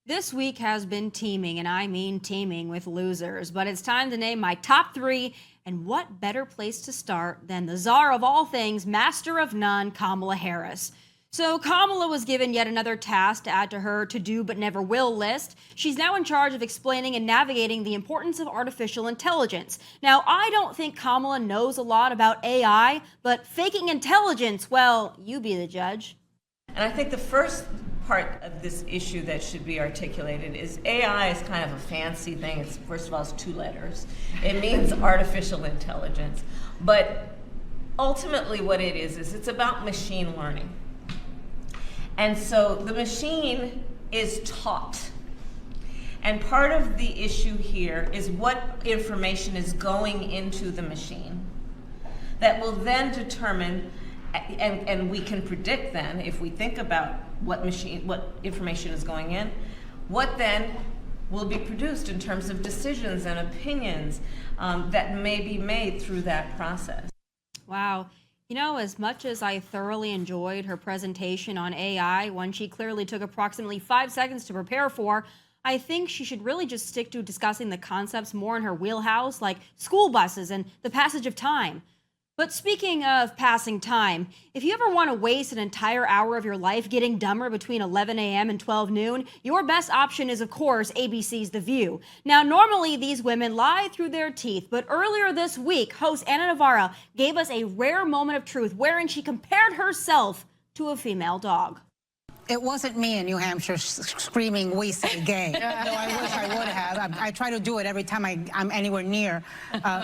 This week has been teeming, and I mean teeming with losers, but it's time to name my top three, and what better place to start than the czar of all things, master of none, Kamala Harris. So Kamala was given yet another task to add to her to-do but never will list. She's now in charge of explaining and navigating the importance of artificial intelligence. Now, I don't think Kamala knows a lot about AI, but faking intelligence, well, you be the judge. And I think the first part of this issue that should be articulated is AI is kind of a fancy thing. It's, first of all, it's two letters. It means artificial intelligence. But ultimately what it is it's about machine learning. And so the machine is taught. And part of the issue here is what information is going into the machine that will then determine, and we can predict then, if we think about what information is going in, what then will be produced in terms of decisions and opinions that may be made through that process. Wow. You know, as much as I thoroughly enjoyed her presentation on AI, one she clearly took approximately 5 seconds to prepare for, I think she should really just stick to discussing the concepts more in her wheelhouse, like school buses and the passage of time. But speaking of passing time, if you ever want to waste an entire hour of your life getting dumber between 11 a.m. and 12 noon, your best option is, of course, ABC's The View. Now, normally these women lie through their teeth, but earlier this week, host Ana Navarro gave us a rare moment of truth wherein she compared herself to a female dog. It wasn't me in New Hampshire screaming, "We say gay." Though I wish I would have. I try to do it every time I'm anywhere near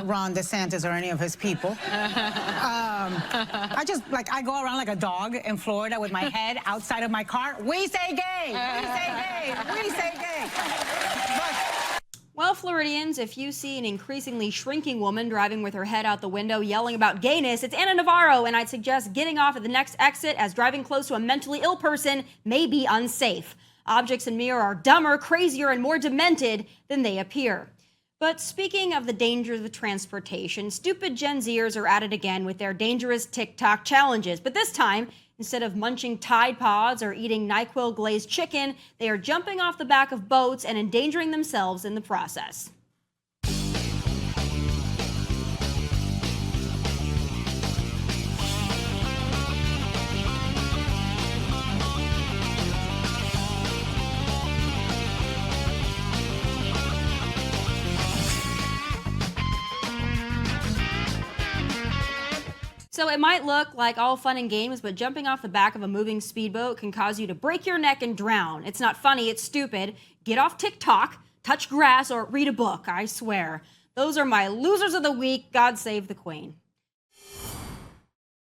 Ron DeSantis or any of his people. I go around like a dog in Florida with my head outside of my car. We say gay. We say gay. We say gay. Well, Floridians, if you see an increasingly shrinking woman driving with her head out the window yelling about gayness, it's Ana Navarro, and I'd suggest getting off at the next exit, as driving close to a mentally ill person may be unsafe. Objects in mirror are dumber, crazier, and more demented than they appear. But speaking of the dangers of transportation, stupid Gen Zers are at it again with their dangerous TikTok challenges. But this time, instead of munching Tide Pods or eating NyQuil glazed chicken, they are jumping off the back of boats and endangering themselves in the process. So it might look like all fun and games, but jumping off the back of a moving speedboat can cause you to break your neck and drown. It's not funny, it's stupid. Get off TikTok, touch grass, or read a book, I swear. Those are my losers of the week. God save the Queen.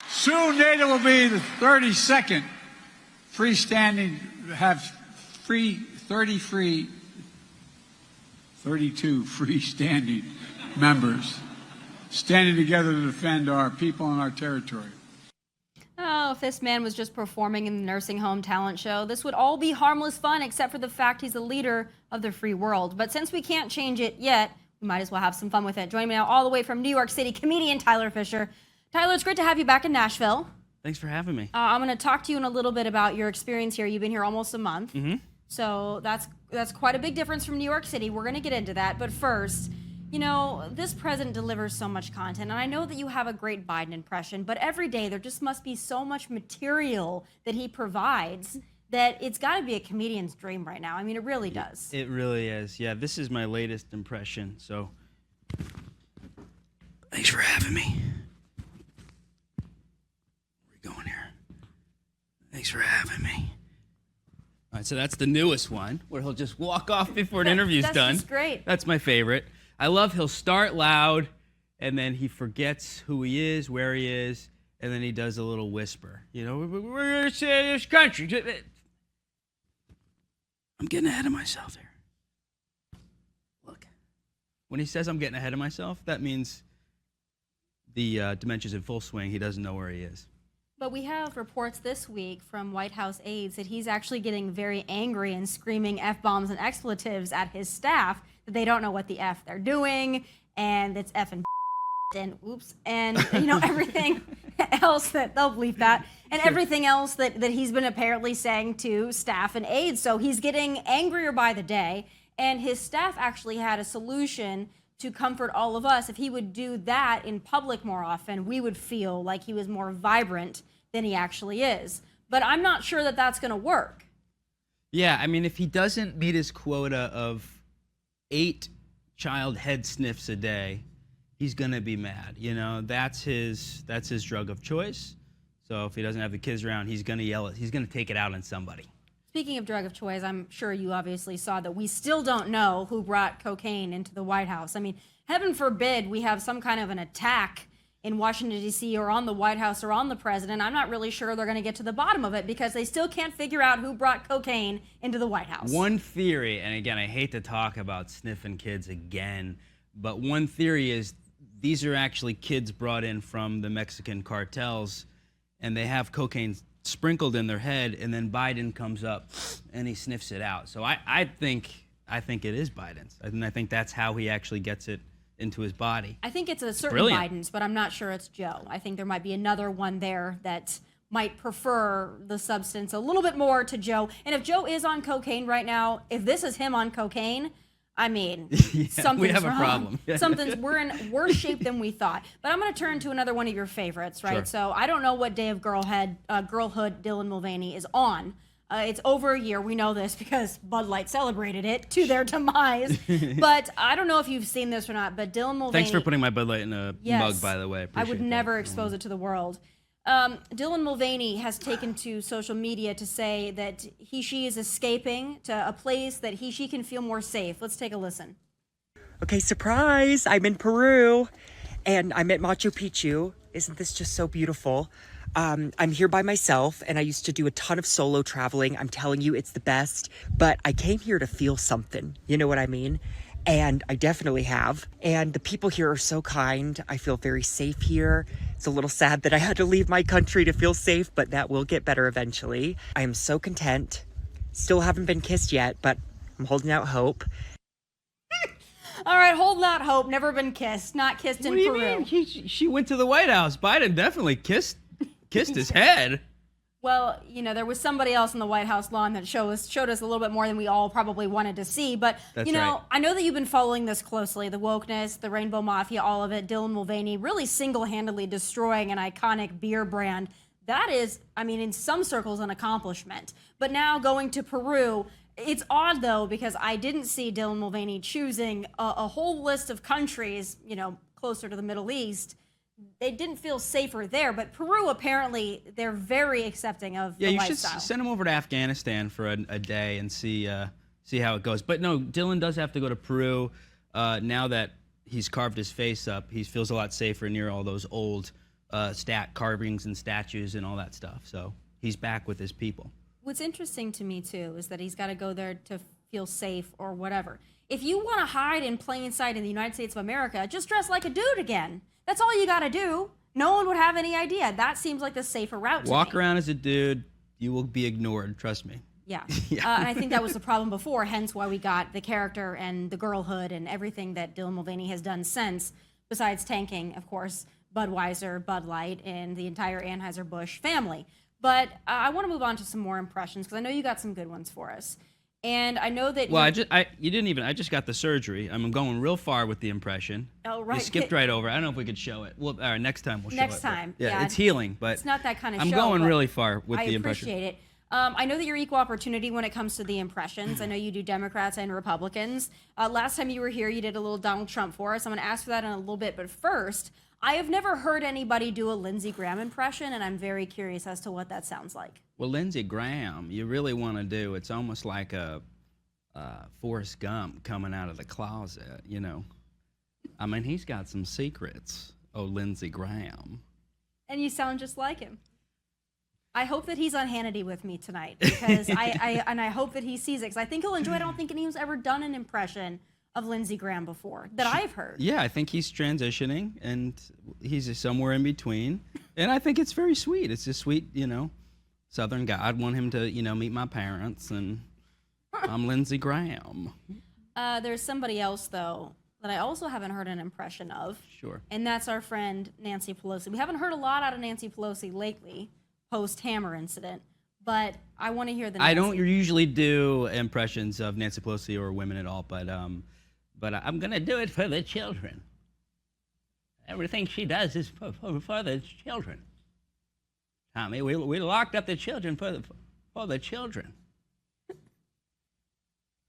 Soon NATO will be the 32nd freestanding, have 32 freestanding members standing together to defend our people and our territory. Oh, if this man was just performing in the nursing home talent show, this would all be harmless fun except for the fact he's the leader of the free world. But since we can't change it yet, we might as well have some fun with it. Joining me now all the way from New York City, comedian Tyler Fischer. Tyler, it's great to have you back in Nashville. Thanks for having me. I'm going to talk to you in a little bit about your experience here. You've been here almost a month. So that's quite a big difference from New York City. We're going to get into that. But first, you know, this president delivers so much content, and I know that you have a great Biden impression, but every day there just must be so much material that he provides that it's got to be a comedian's dream right now. I mean, it really does. It really is. Yeah, this is my latest impression, so thanks for having me. Where are we going here? Thanks for having me. All right, so that's the newest one, where he'll just walk off before an interview's done. That's great. That's my favorite. I love he'll start loud, and then he forgets who he is, where he is, and then he does a little whisper. You know, we're going to say this country. I'm getting ahead of myself here. Look, when he says I'm getting ahead of myself, that means the dementia's in full swing. He doesn't know where he is. But we have reports this week from White House aides that he's actually getting very angry and screaming F-bombs and expletives at his staff, that they don't know what the F they're doing, and it's F and oops, and, you know, everything. else that they'll bleep that, and everything else that he's been apparently saying to staff and aides. So he's getting angrier by the day, and his staff actually had a solution to comfort all of us. If he would do that in public more often, we would feel like he was more vibrant than he actually is. But I'm not sure that that's going to work. Yeah, I mean, if he doesn't meet his quota of 8 child head sniffs a day, he's gonna be mad. You know, that's his drug of choice. So if he doesn't have the kids around, he's gonna yell it. He's gonna take it out on somebody. Speaking of drug of choice, I'm sure you obviously saw that we still don't know who brought cocaine into the White House. I mean, heaven forbid we have some kind of an attack in Washington, D.C. or on the White House or on the president. I'm not really sure they're going to get to the bottom of it because they still can't figure out who brought cocaine into the White House. One theory, and again, I hate to talk about sniffing kids again, but one theory is these are actually kids brought in from the Mexican cartels, and they have cocaine sprinkled in their head, and then Biden comes up and he sniffs it out. So I think it is Biden's. And I think that's how he actually gets it into his body. I think it's a certain brilliant. Biden's, but I'm not sure it's Joe. I think there might be another one there that might prefer the substance a little bit more to Joe. And if Joe is on cocaine right now, if this is him on cocaine, I mean, Yeah, something's we have wrong. a problem. We're in worse shape than we thought. But I'm going to turn to another one of your favorites, right? Sure. So I don't know what day of girlhood Dylan Mulvaney is on. It's over a year. We know this because Bud Light celebrated it to their demise. But I don't know if you've seen this or not, but Dylan Mulvaney... Thanks for putting my Bud Light in a mug, by the way. I would Appreciate never that. expose it to the world. Dylan Mulvaney has taken to social media to say that she is escaping to a place that she can feel more safe. Let's take a listen. Okay, surprise! I'm in Peru, and I'm at Machu Picchu. Isn't this just so beautiful? I'm here by myself, and I used to do a ton of solo traveling. I'm telling you, it's the best. But I came here to feel something. You know what I mean? And I definitely have. And the people here are so kind. I feel very safe here. It's a little sad that I had to leave my country to feel safe, but that will get better eventually. I am so content. Still haven't been kissed yet, but I'm holding out hope. All right, holding out hope. Never been kissed. Not kissed in What do you Peru. mean? She went to the White House. Biden definitely kissed his head. Well, you know, there was somebody else in the White House lawn that showed us a little bit more than we all probably wanted to see. But, That's you know, right. I know that you've been following this closely, the wokeness, the Rainbow Mafia, all of it. Dylan Mulvaney really single-handedly destroying an iconic beer brand. That is, I mean, in some circles, an accomplishment. But now going to Peru, it's odd, though, because I didn't see Dylan Mulvaney choosing a whole list of countries, you know, closer to the Middle East. They didn't feel safer there, but Peru, apparently, they're very accepting of the You lifestyle. should send him over to Afghanistan for a day and see how it goes. But no, Dylan does have to go to Peru. Now that he's carved his face up, he feels a lot safer near all those old carvings and statues and all that stuff. So he's back with his people. What's interesting to me, too, is that he's got to go there to feel safe or whatever. If you want to hide in plain sight in the United States of America, just dress like a dude again. That's all you got to do. No one would have any idea. That seems like the safer route to Walk me. around as a dude, you will be ignored. Trust me. Yeah. Yeah. And I think that was the problem before, hence why we got the character and the girlhood and everything that Dylan Mulvaney has done since, besides tanking, of course, Budweiser, Bud Light, and the entire Anheuser-Busch family. But I want to move on to some more impressions because I know you got some good ones for us. And I know that Well, I just got the surgery. I'm going real far with the impression. Oh, right. You skipped right over. I don't know if we could show it. Well, all right, next time we'll show it. Next time, Yeah, yeah. it's healing, but it's not that kind of I'm show. going but really far with the I impression. appreciate it. I know that you're equal opportunity when it comes to the impressions. I know you do Democrats and Republicans. Last time you were here, you did a little Donald Trump for us. I'm going to ask for that in a little bit. But first, I have never heard anybody do a Lindsey Graham impression, and I'm very curious as to what that sounds like. Well, Lindsey Graham, you really want to do, it's almost like a Forrest Gump coming out of the closet, you know. I mean, he's got some secrets, Lindsey Graham. And you sound just like him. I hope that he's on Hannity with me tonight because I hope that he sees it because I think he'll enjoy it. I don't think anyone's ever done an impression of Lindsey Graham before that I've heard. Yeah, I think he's transitioning and he's somewhere in between. And I think it's very sweet. It's a sweet, you know, Southern guy. I'd want him to, you know, meet my parents and I'm Lindsey Graham. There's somebody else, though, that I also haven't heard an impression of. Sure. And that's our friend Nancy Pelosi. We haven't heard a lot out of Nancy Pelosi lately, post-Hammer incident, but I want to hear the Nancy. I don't usually do impressions of Nancy Pelosi or women at all, but I'm gonna do it for the children. Everything she does is for the children. Tommy, we locked up the children for the children.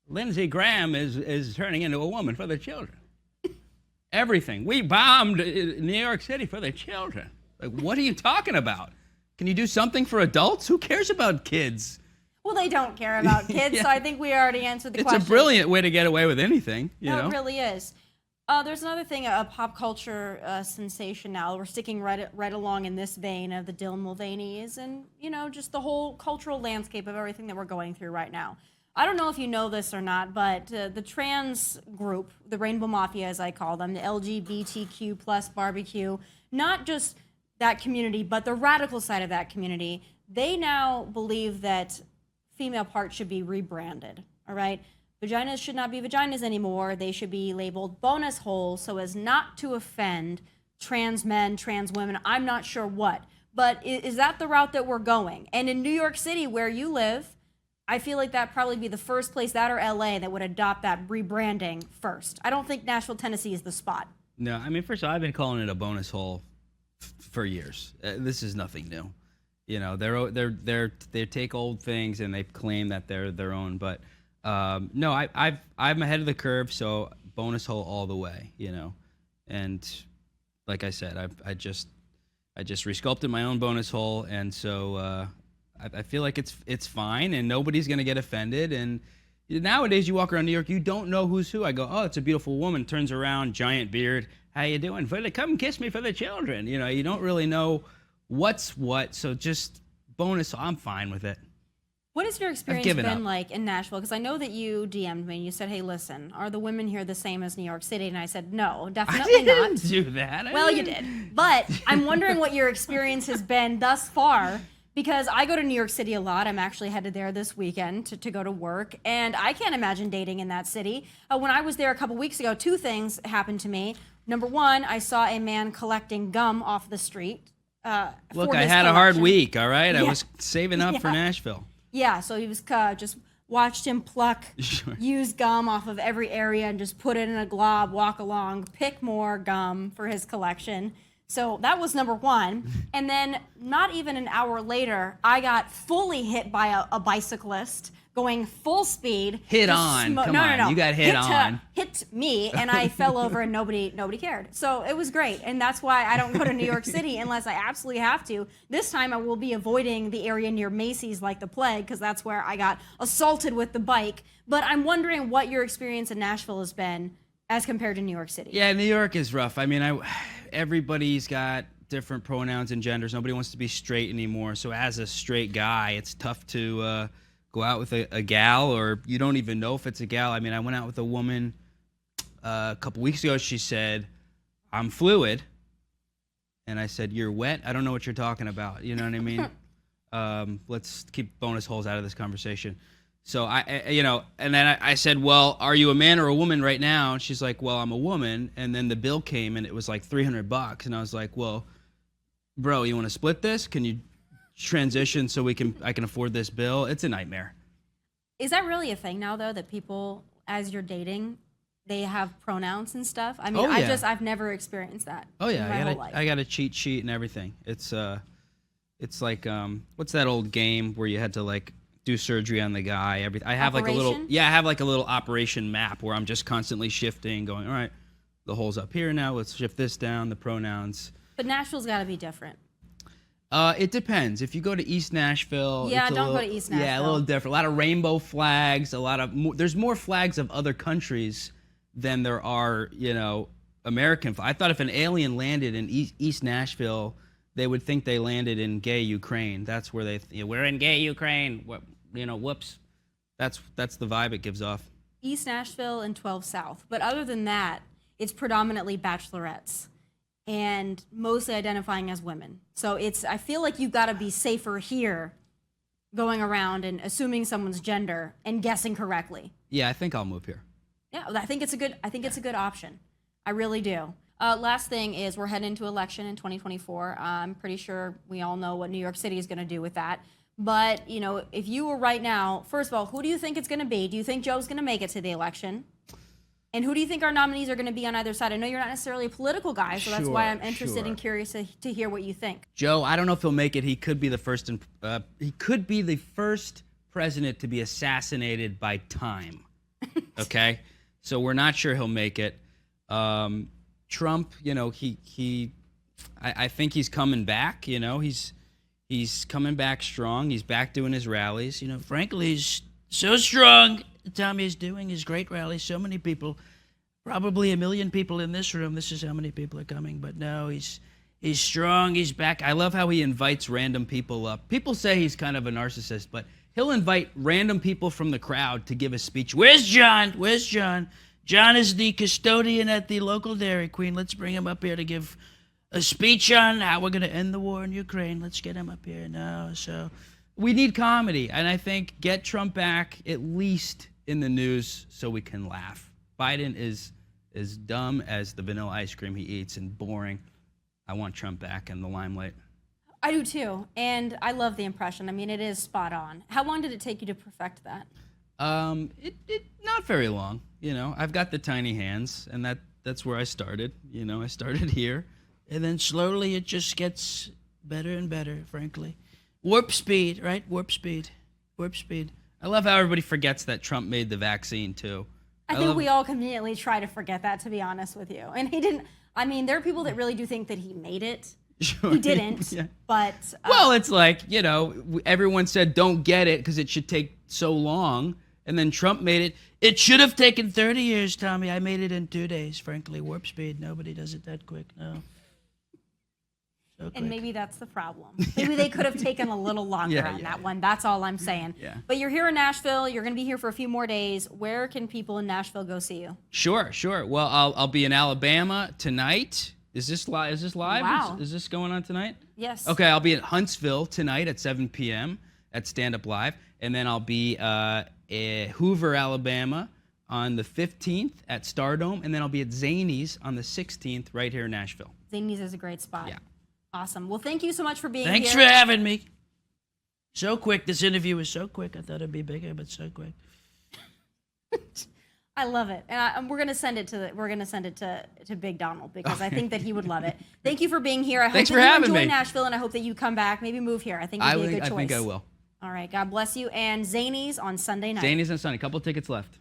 Lindsey Graham is turning into a woman for the children. Everything. We bombed New York City for the children. Like, what are you talking about? Can you do something for adults? Who cares about kids? Well, they don't care about kids, Yeah. so I think we already answered the question. It's a brilliant way to get away with anything, you know? It really is. There's another thing, a pop culture sensation now. We're sticking right along in this vein of the Dylan Mulvaney's and, you know, just the whole cultural landscape of everything that we're going through right now. I don't know if you know this or not, but the trans group, the Rainbow Mafia as I call them, the LGBTQ plus barbecue, not just that community, but the radical side of that community, they now believe that female parts should be rebranded, all right? Vaginas should not be vaginas anymore. They should be labeled bonus holes so as not to offend trans men, trans women, I'm not sure what. But is that the route that we're going? And in New York City, where you live, I feel like that'd probably be the first place, that or LA, that would adopt that rebranding first. I don't think Nashville, Tennessee is the spot. No, I mean, first of all, I've been calling it a bonus hole for years. This is nothing new. You know, they take old things and they claim that they're their own. But no, I'm ahead of the curve, so bonus hole all the way. You know, and like I said, I just resculpted my own bonus hole, and so I feel like it's fine, and nobody's gonna get offended. And nowadays, you walk around New York, you don't know who's who. I go, oh, it's a beautiful woman. Turns around, giant beard. How you doing? Come kiss me for the children. You know, you don't really know what's what. So just bonus. I'm fine with it. What has your experience given been up. like in Nashville? Because I know that you DM'd me and you said, hey, listen, are the women here the same as New York City? And I said, no, I definitely didn't not. do that. Well, you did. But I'm wondering what your experience has been thus far, because I go to New York City a lot. I'm actually headed there this weekend to go to work, and I can't imagine dating in that city. When I was there a couple weeks ago, two things happened to me. Number one, I saw a man collecting gum off the street. Look, for I his had a hard collection. week, all right? I Yeah. was saving up for Yeah. Nashville. Yeah, so he was just watched him pluck Sure. used gum off of every area and just put it in a glob, walk along, pick more gum for his collection. So that was number one. And then not even an hour later, I got fully hit by a bicyclist going full speed. Hit just on. smo- Come no, on. No, no. You got hit on. Hit me, and I fell over, and nobody cared. So it was great, and that's why I don't go to New York City unless I absolutely have to. This time I will be avoiding the area near Macy's like the plague, because that's where I got assaulted with the bike. But I'm wondering what your experience in Nashville has been as compared to New York City. Yeah, New York is rough. I mean, everybody's got different pronouns and genders. Nobody wants to be straight anymore. So as a straight guy, it's tough to go out with a gal, or you don't even know if it's a gal. I mean, I went out with a woman a couple weeks ago. She said, I'm fluid. And I said, you're wet? I don't know what you're talking about. You know what I mean? Let's keep bonus holes out of this conversation. So and then I said, well, are you a man or a woman right now? And she's like, well, I'm a woman. And then the bill came and it was like $300. And I was like, well, bro, you want to split this? Can you transition so I can afford this bill? It's a nightmare. Is that really a thing now, though, that people, as you're dating, they have pronouns and stuff? I mean, Oh, yeah. I've never experienced that. Oh yeah, in my whole life. I got a cheat sheet and everything. It's like what's that old game where you had to like do surgery on the guy? I have like a little operation map where I'm just constantly shifting, going, all right, the hole's up here now. Let's shift this down. The pronouns. But Nashville's got to be different. It depends. If you go to East Nashville, Yeah, it's a don't go little- to East Yeah, a Nashville. little different. A lot of rainbow flags. There's more flags of other countries than there are, American. I thought if an alien landed in East Nashville, they would think they landed in gay Ukraine. That's where we're in gay Ukraine. Whoops. That's the vibe it gives off. East Nashville and 12 South. But other than that, it's predominantly bachelorettes and mostly identifying as women. So I feel like you've got to be safer here going around and assuming someone's gender and guessing correctly. Yeah, I think I'll move here. Yeah, I think it's a good option. I really do. Last thing is we're heading into election in 2024. I'm pretty sure we all know what New York City is going to do with that. But, you know, if you were right now, first of all, who do you think it's going to be? Do you think Joe's going to make it to the election? And who do you think our nominees are going to be on either side? I know you're not necessarily a political guy, so that's why I'm interested and curious to hear what you think. Joe, I don't know if he'll make it. He could be the first. He could be the first president to be assassinated by time. Okay, so we're not sure he'll make it. Trump, you know, I think he's coming back. You know, he's coming back strong. He's back doing his rallies. You know, frankly, he's so strong. Tommy is doing his great rallies. So many people, probably 1 million people in this room. This is how many people are coming. But no, he's strong. He's back. I love how he invites random people up. People say he's kind of a narcissist, but he'll invite random people from the crowd to give a speech. Where's John? Where's John? John is the custodian at the local Dairy Queen. Let's bring him up here to give a speech on how we're going to end the war in Ukraine. Let's get him up here now. So we need comedy, and I think get Trump back at least in the news so we can laugh. Biden is as dumb as the vanilla ice cream he eats and boring. I want Trump back in the limelight. I do too, and I love the impression. I mean, it is spot on. How long did it take you to perfect that? It not very long. You know, I've got the tiny hands, and that's where I started. You know, I started here, and then slowly it just gets better and better, frankly. Warp speed, right? Warp speed. Warp speed. I love how everybody forgets that Trump made the vaccine, too. I think we all conveniently try to forget that, to be honest with you. And he didn't, I mean, there are people that really do think that he made it. Sure. He didn't, Yeah. but... Well, it's like, you know, everyone said don't get it because it should take so long. And then Trump made it. It should have taken 30 years, Tommy. I made it in 2 days, frankly. Warp speed. Nobody does it that quick, no. So quick. And maybe that's the problem. Maybe they could have taken a little longer on that one. That's all I'm saying. Yeah. But you're here in Nashville. You're going to be here for a few more days. Where can people in Nashville go see you? Sure. Well, I'll be in Alabama tonight. Is this live? Wow. Is this going on tonight? Yes. Okay, I'll be at Huntsville tonight at 7 p.m. at Stand Up Live. And then I'll be at Hoover, Alabama on the 15th at Stardome. And then I'll be at Zany's on the 16th right here in Nashville. Zany's is a great spot. Yeah. Awesome. Well, thank you so much for being Thanks here. for having me. So quick. This interview was so quick. I thought it'd be bigger, but so quick. I love it, and we're gonna send it to Big Donald because I think that he would love it. Thank you for being here. I hope Thanks that for you having enjoy me. Nashville, and I hope that you come back, maybe move here. I think it'd be a good choice. I think I will. All right, God bless you. And Zany's on Sunday night. Zany's on Sunday. A couple tickets left.